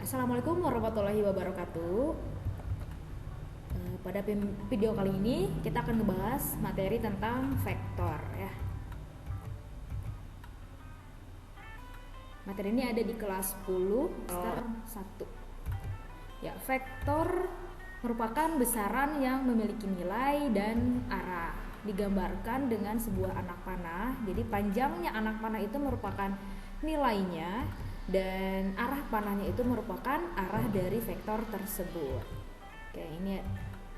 Assalamualaikum warahmatullahi wabarakatuh. Pada video kali ini kita akan ngebahas materi tentang vektor ya. Materi ini ada di kelas 10 semester 1. Ya, vektor merupakan besaran yang memiliki nilai dan arah. Digambarkan dengan sebuah anak panah. Jadi panjangnya anak panah itu merupakan nilainya dan arah panahnya itu merupakan arah dari vektor tersebut. Oke, ini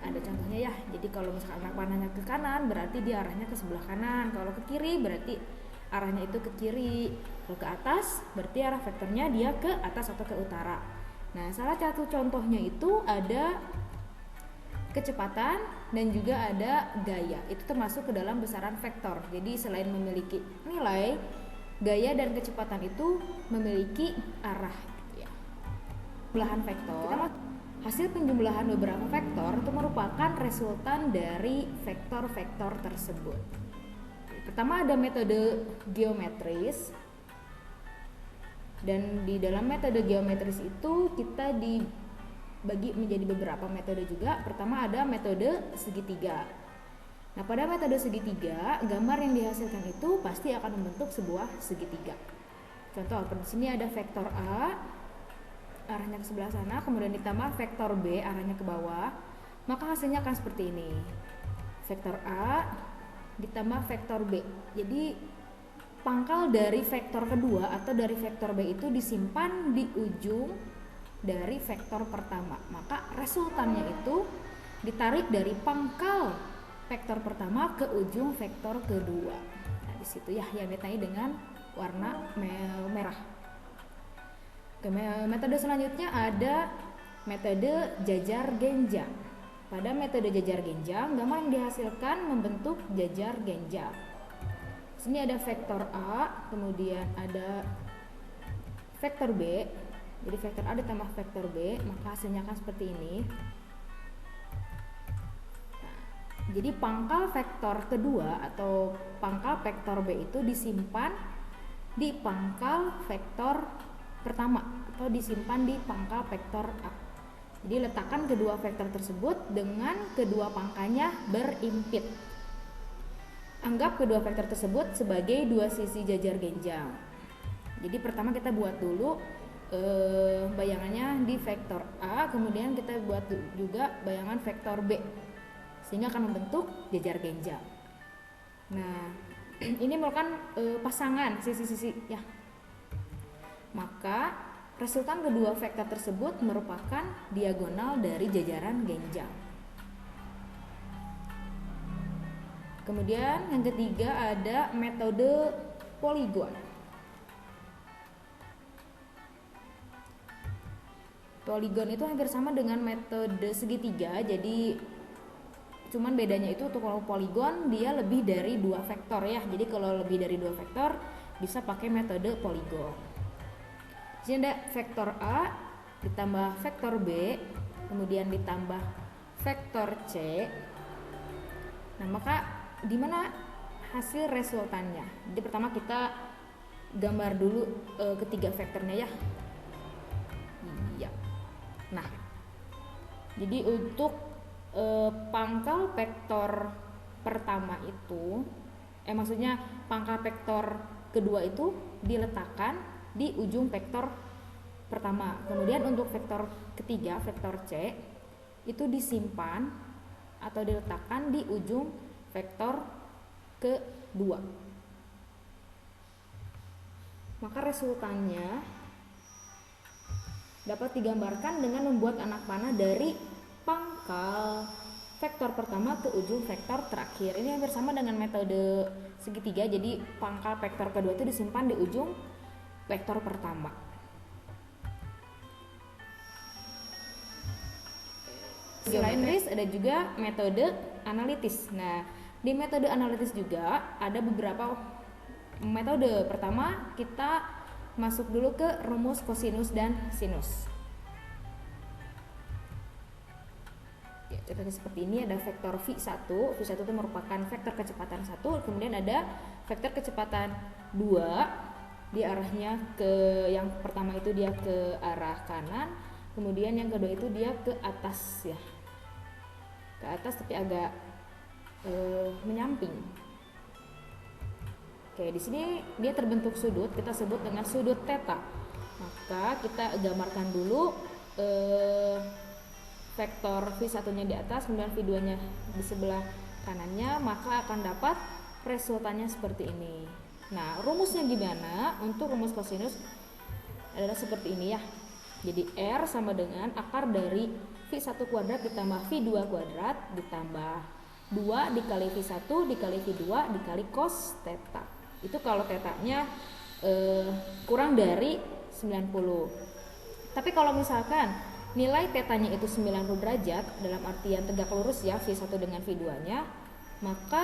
ada contohnya ya. Jadi kalau misalkan anak panahnya ke kanan berarti dia arahnya ke sebelah kanan. Kalau ke kiri berarti arahnya itu ke kiri. Kalau ke atas berarti arah vektornya dia ke atas atau ke utara. Nah, salah satu contohnya itu ada kecepatan dan juga ada gaya. Itu termasuk ke dalam besaran vektor. Jadi selain memiliki nilai, gaya dan kecepatan itu memiliki arah gitu ya. Jumlahan vektor, hasil penjumlahan beberapa vektor itu merupakan resultan dari vektor-vektor tersebut. Pertama ada metode geometris. Dan di dalam metode geometris itu kita dibagi menjadi beberapa metode juga. Pertama ada metode segitiga. Nah, pada metode segitiga, gambar yang dihasilkan itu pasti akan membentuk sebuah segitiga. Contoh, di sini ada vektor A, arahnya ke sebelah sana, kemudian ditambah vektor B, arahnya ke bawah, maka hasilnya akan seperti ini. Vektor A ditambah vektor B. Jadi, pangkal dari vektor kedua atau dari vektor B itu disimpan di ujung dari vektor pertama. Maka resultannya itu ditarik dari pangkal vektor pertama ke ujung vektor kedua. Nah, di situ ya yang ditandai dengan warna merah. Metode selanjutnya ada metode jajar genjang. Pada metode jajar genjang, gambar yang dihasilkan membentuk jajar genjang. Sini ada vektor A, kemudian ada vektor B. Jadi vektor A ditambah vektor B, maka hasilnya akan seperti ini. Jadi pangkal vektor kedua atau pangkal vektor B itu disimpan di pangkal vektor pertama atau disimpan di pangkal vektor A. Jadi letakkan kedua vektor tersebut dengan kedua pangkalnya berimpit. Anggap kedua vektor tersebut sebagai dua sisi jajar genjang. Jadi pertama kita buat dulu bayangannya di vektor A, kemudian kita buat juga bayangan vektor B, sehingga akan membentuk jajar genjang. Nah, ini merupakan pasangan sisi-sisi ya. Maka resultan kedua vektor tersebut merupakan diagonal dari jajaran genjang. Kemudian yang ketiga ada metode poligon. Poligon itu hampir sama dengan metode segitiga, jadi cuman bedanya itu untuk kalau poligon dia lebih dari dua vektor ya. Jadi kalau lebih dari dua vektor bisa pakai metode poligon. Di sini ada vektor A ditambah vektor B, kemudian ditambah vektor C. Nah, maka di mana hasil resultannya? Jadi pertama kita gambar dulu ketiga vektornya ya. Iya. Nah, jadi untuk pangkal vektor pertama itu, maksudnya pangkal vektor kedua itu diletakkan di ujung vektor pertama. Kemudian untuk vektor ketiga, vektor C, itu disimpan atau diletakkan di ujung vektor kedua. Maka resultannya dapat digambarkan dengan membuat anak panah dari pangkal vektor pertama ke ujung vektor terakhir. Ini hampir sama dengan metode segitiga. Jadi pangkal vektor kedua itu disimpan di ujung vektor pertama. Selain RIS ada juga metode analitis. Nah, di metode analitis juga ada beberapa metode. Pertama, kita masuk dulu ke rumus kosinus dan sinus. Ya, contohnya seperti ini, ada vektor V1. V1 itu merupakan vektor kecepatan 1, kemudian ada vektor kecepatan 2, dia arahnya ke, yang pertama itu dia ke arah kanan, kemudian yang kedua itu dia ke atas ya, ke atas tapi agak menyamping. Oke, di sini dia terbentuk sudut, kita sebut dengan sudut theta. Maka kita gambarkan dulu vektor V1-nya di atas, kemudian V2-nya di sebelah kanannya, maka akan dapat resultannya seperti ini. Nah, rumusnya gimana? Untuk rumus kosinus adalah seperti ini ya. Jadi R sama dengan akar dari V1 kuadrat ditambah V2 kuadrat ditambah 2 dikali V1 dikali V2 dikali cos theta. Itu kalau tetanya kurang dari 90. Tapi kalau misalkan nilai tetanya itu 90 derajat, dalam artian tegak lurus ya V1 dengan V2-nya, maka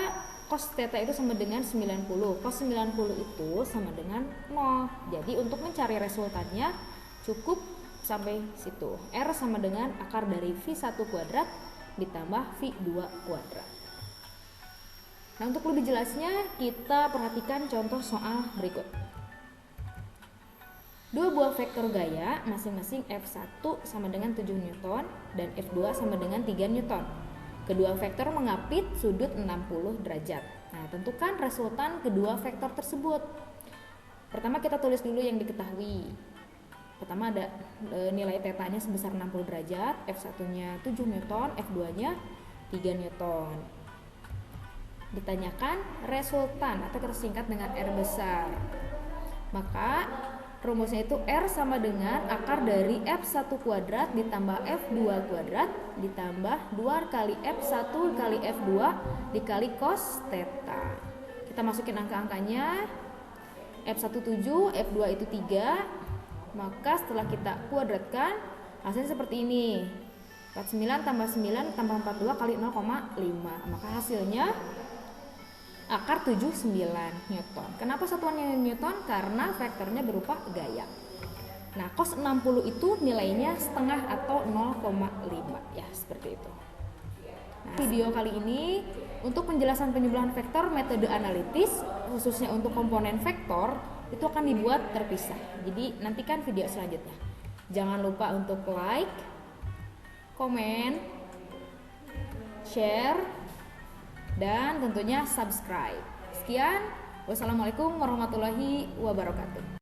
cos theta itu sama dengan 90. Cos 90 itu sama dengan 0. Jadi untuk mencari resultannya cukup sampai situ. R sama dengan akar dari V1 kuadrat ditambah V2 kuadrat. Nah, untuk lebih jelasnya kita perhatikan contoh soal berikut. Dua buah vektor gaya masing-masing F1 sama dengan 7 Newton dan F2 sama dengan 3 Newton. Kedua vektor mengapit sudut 60 derajat. Nah, tentukan resultan kedua vektor tersebut. Pertama kita tulis dulu yang diketahui. Pertama ada nilai tetanya sebesar 60 derajat, F1-nya 7 Newton, F2-nya 3 Newton. Ditanyakan resultan atau tersingkat dengan R besar. Maka rumusnya itu R sama dengan akar dari F1 kuadrat ditambah F2 kuadrat ditambah 2 kali F1 kali F2 dikali cos theta. Kita masukin angka-angkanya. F1 7, F2 itu 3. Maka setelah kita kuadratkan hasilnya seperti ini. 49 tambah 9 tambah 42 kali 0,5. Maka hasilnya akar 79 Newton. Kenapa satuannya Newton? Karena vektornya berupa gaya. Nah, cos 60 itu nilainya setengah atau 0,5 ya, seperti itu. Nah, video kali ini untuk penjelasan penyebelahan vektor metode analitis khususnya untuk komponen vektor itu akan dibuat terpisah. Jadi nantikan video selanjutnya. Jangan lupa untuk like, komen, share, dan tentunya subscribe. Sekian, wassalamualaikum warahmatullahi wabarakatuh.